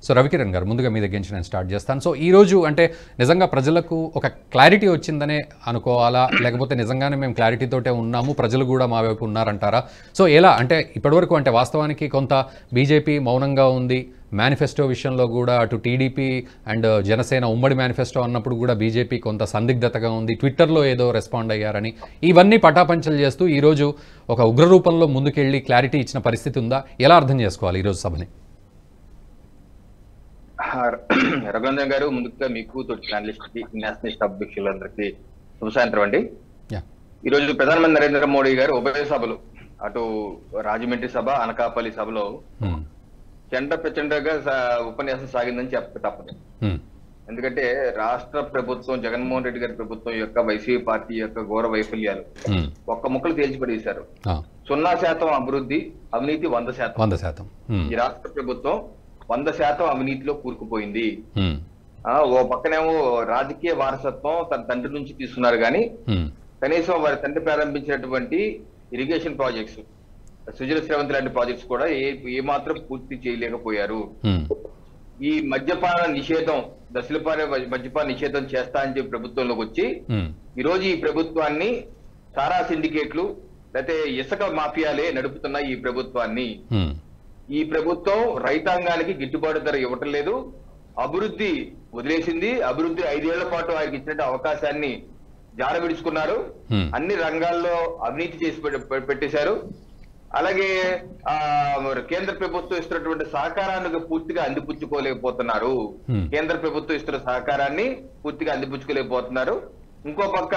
So Ravikiran గారు ముందుగా మీ దగ్గర నుంచి నేను స్టార్ట్ చేస్తాను. సో ఈరోజు అంటే నిజంగా ప్రజలకు ఒక క్లారిటీ వచ్చిందనే అనుకోవాలా, లేకపోతే నిజంగానే మేము క్లారిటీతోటే ఉన్నాము, ప్రజలు కూడా మా వైపు ఉన్నారంటారా? సో ఎలా అంటే ఇప్పటివరకు అంటే వాస్తవానికి కొంత బీజేపీ మౌనంగా ఉంది, మేనిఫెస్టో విషయంలో కూడా అటు టీడీపీ అండ్ జనసేన ఉమ్మడి మేనిఫెస్టో అన్నప్పుడు కూడా బీజేపీ కొంత సందిగ్ధతగా ఉంది, ట్విట్టర్లో ఏదో రెస్పాండ్ అయ్యారని, ఇవన్నీ పటాపంచలు చేస్తూ ఈరోజు ఒక ఉగ్రరూపంలో ముందుకెళ్ళి క్లారిటీ ఇచ్చిన పరిస్థితి ఉందా? ఎలా అర్థం చేసుకోవాలి ఈరోజు సభని? రఘునందన్ గారు, ముందుగా మీకు తోటి జర్నలిస్ట్కి, నేషనలిస్ట్ అధ్యక్షులందరికీ శుభ సాయంత్రం అండి. ఈరోజు ప్రధానమంత్రి నరేంద్ర మోడీ గారు ఉభయ సభలు, అటు రాజమండ్రి సభ, అనకాపల్లి సభలో చండ ప్రచండగా ఉపన్యాసం సాగిందని చెప్పక తప్పదు. ఎందుకంటే రాష్ట్ర ప్రభుత్వం, జగన్మోహన్ రెడ్డి గారి ప్రభుత్వం యొక్క వైసీపీ పార్టీ యొక్క ఘోర వైఫల్యాలు ఒక్క ముక్కలు తేల్చిపడేశారు. 0% అభివృద్ధి, అవినీతి 100%. ఈ రాష్ట్ర ప్రభుత్వం 100% అవినీతిలో కూరుకుపోయింది. ఓ పక్కనేమో రాజకీయ వారసత్వం తన తండ్రి నుంచి తీసుకున్నారు, కానీ కనీసం వారి తండ్రి ప్రారంభించినటువంటి ఇరిగేషన్ ప్రాజెక్ట్స్, సుజల శ్రవంతి లాంటి ప్రాజెక్ట్స్ కూడా ఏ మాత్రం పూర్తి చేయలేకపోయారు. ఈ మద్యపాన నిషేధం, దశలపార మద్యపాన నిషేధం చేస్తా అని చెప్పి ప్రభుత్వంలోకి వచ్చి ఈ రోజు ఈ ప్రభుత్వాన్ని సారా సిండికేట్లు లేకపోతే ఇసుక మాఫియాలే నడుపుతున్న ఈ ప్రభుత్వాన్ని, ఈ ప్రభుత్వం రైతాంగానికి గిట్టుబాటు ధర ఇవ్వటం లేదు, అభివృద్ధి వదిలేసింది. అభివృద్ధి 5 ఏళ్ల పాటు ఆయనకి ఇచ్చినట్టు అవకాశాన్ని జారవిడుచుకున్నారు. అన్ని రంగాల్లో అవినీతి చేసి పెట్టేశారు. అలాగే కేంద్ర ప్రభుత్వం ఇస్తున్నటువంటి సహకారాన్ని పూర్తిగా అందిపుచ్చుకోలేకపోతున్నారు. కేంద్ర ప్రభుత్వం ఇస్తున్న సహకారాన్ని పూర్తిగా అందిపుచ్చుకోలేకపోతున్నారు. ఇంకో పక్క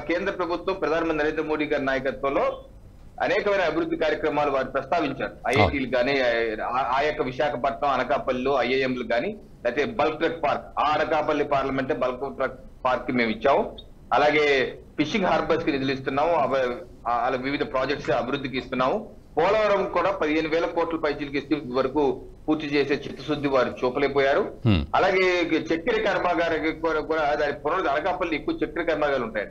కేంద్ర ప్రభుత్వం ప్రధానమంత్రి నరేంద్ర మోడీ గారి నాయకత్వంలో అనేకమైన అభివృద్ధి కార్యక్రమాలు వారు ప్రస్తావించారు. ఐఐటీలు కానీ, ఆ యొక్క విశాఖపట్నం, అనకాపల్లిలో ఐఐఎంలు కానీ, లేకపోతే బల్క్ ట్రక్ పార్క్, ఆ అనకాపల్లి పార్లమెంటే బల్క్ ట్రక్ పార్క్ కి మేము ఇచ్చాము. అలాగే ఫిషింగ్ హార్బర్స్ కి నిధులు ఇస్తున్నాము, అలా వివిధ ప్రాజెక్ట్స్ అభివృద్ధికి ఇస్తున్నాము. పోలవరం కూడా 15,000 కోట్ల పైచీలకి ఇస్తే వరకు పూర్తి చేసే చిత్తశుద్ధి వారు చూపలేకపోయారు. అలాగే చక్కెర కర్మాగారానికి కూడా దాని అనకాపల్లి ఎక్కువ చక్కెర కర్మాగారాలు ఉంటాయి,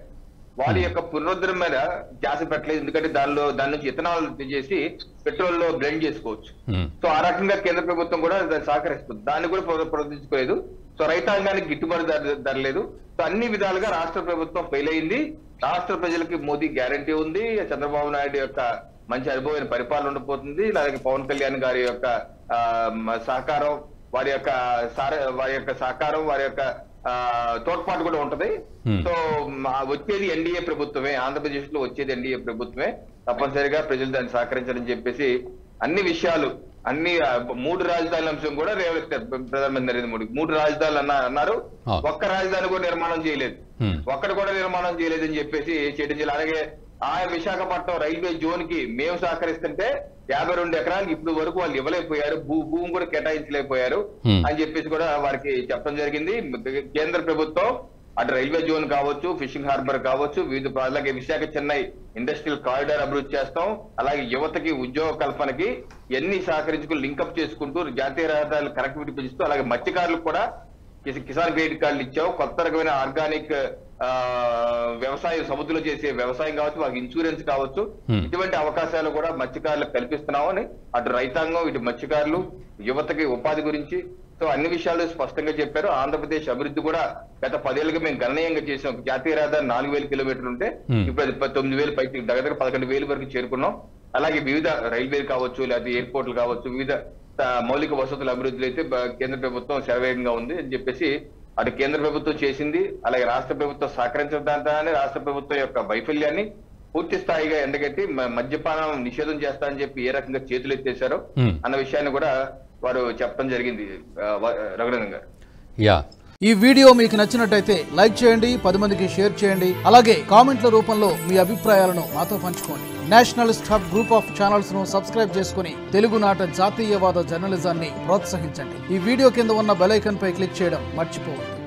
వారి యొక్క పునరుద్ధరణ మీద ధ్యాస పెట్టలేదు. ఎందుకంటే దాని నుంచి ఇథనాల్ చేసి పెట్రోల్ లో బ్లెండ్ చేసుకోవచ్చు. సో ఆ రకంగా కేంద్ర ప్రభుత్వం కూడా దాన్ని సహకరిస్తుంది, దాన్ని కూడా ప్రోత్సహించుకోలేదు. సో రైతాంగానికి గిట్టుబాటు ధర లేదు. సో అన్ని విధాలుగా రాష్ట్ర ప్రభుత్వం ఫెయిల్ అయింది. రాష్ట్ర ప్రజలకి మోదీ గ్యారంటీ ఉంది, చంద్రబాబు నాయుడు యొక్క మంచి అనుభవమైన పరిపాలన ఉండబోతుంది. అలాగే పవన్ కళ్యాణ్ గారి యొక్క సహకారం, వారి యొక్క సహకారం, వారి యొక్క తోడ్పాటు కూడా ఉంటది. సో వచ్చేది ఎన్డీఏ ప్రభుత్వమే, ఆంధ్రప్రదేశ్ లో వచ్చేది ఎన్డీఏ ప్రభుత్వమే, తప్పనిసరిగా ప్రజలు దాన్ని సహకరించాలని చెప్పేసి అన్ని విషయాలు, అన్ని 3 రాజధానుల అంశం కూడా రేవెత్తారు ప్రధానమంత్రి నరేంద్ర మోడీ. 3 రాజధానులు అన్నారు, ఒక్క రాజధాని కూడా నిర్మాణం చేయలేదు, ఒక్కటి కూడా నిర్మాణం చేయలేదని చెప్పేసి చేయడం. అలాగే ఆ విశాఖపట్నం రైల్వే జోన్ కి మేము సహకరిస్తుంటే 52 ఎకరాలకు ఇప్పుడు వరకు వాళ్ళు ఇవ్వలేకపోయారు, భూమి కూడా కేటాయించలేకపోయారు అని చెప్పేసి కూడా వారికి చెప్పడం జరిగింది. కేంద్ర ప్రభుత్వం అటు రైల్వే జోన్ కావచ్చు, ఫిషింగ్ హార్బర్ కావచ్చు, వివిధ అలాగే విశాఖ చెన్నై ఇండస్ట్రియల్ కారిడార్ అభివృద్ధి చేస్తాం, అలాగే యువతకి ఉద్యోగ కల్పనకి ఎన్ని సహకరించుకుని లింకప్ చేసుకుంటూ జాతీయ రహదారులు కనెక్టివిటీ పెంచుతూ, అలాగే మత్స్యకారులకు కూడా కిసాన్ క్రెడిట్ కార్డులు ఇచ్చావు, కొత్త రకమైన ఆర్గానిక్ వ్యవసాయం, సముద్రంలో చేసే వ్యవసాయం కావచ్చు, వాళ్ళకి ఇన్సూరెన్స్ కావచ్చు, ఇటువంటి అవకాశాలు కూడా మత్స్యకారులకు కల్పిస్తున్నాము అని అటు రైతాంగం, ఇటు మత్స్యకారులు, యువతకి ఉపాధి గురించి సో అన్ని విషయాలు స్పష్టంగా చెప్పారు. ఆంధ్రప్రదేశ్ అభివృద్ధి కూడా గత 10 ఏళ్ళుగా మేము గణనీయంగా చేసాం. జాతీయ రహదారి 4,000 కిలోమీటర్లు ఉంటే ఇప్పుడు అది 9,000 పైకి దగ్గర 11,000 వరకు చేరుకున్నాం. అలాగే వివిధ రైల్వే కావచ్చు, లేకపోతే ఎయిర్పోర్ట్లు కావచ్చు, వివిధ మౌలిక వసతుల అభివృద్ధిలో అయితే కేంద్ర ప్రభుత్వం శరవేగంగా ఉంది అని చెప్పేసి అటు కేంద్ర ప్రభుత్వం చేసింది. అలాగే రాష్ట్ర ప్రభుత్వం సహకరించిన దాంట్లోనే రాష్ట్ర ప్రభుత్వం యొక్క వైఫల్యాన్ని పూర్తి స్థాయిగా ఎండగట్టి మద్యపానం నిషేధం చేస్తా అని చెప్పి ఏ రకంగా చేతులు ఎత్తేశారో అన్న విషయాన్ని కూడా వారు చెప్పడం జరిగింది. రఘునందన్ గారు, ఈ వీడియో మీకు నచ్చినట్టయితే లైక్ చేయండి, 10 మందికి షేర్ చేయండి. అలాగే కామెంట్ల రూపంలో మీ అభిప్రాయాలను మాతో పంచుకోండి. Nationalist hub group of channels ను సబ్స్క్రైబ్ చేసుకుని తెలుగునాట జాతీయవాద జర్నలిజాన్ని ప్రోత్సహించండి. ఈ వీడియో కింద ఉన్న బెల్ ఐకాన్ పై క్లిక్ చేయడం మర్చిపోవద్దు.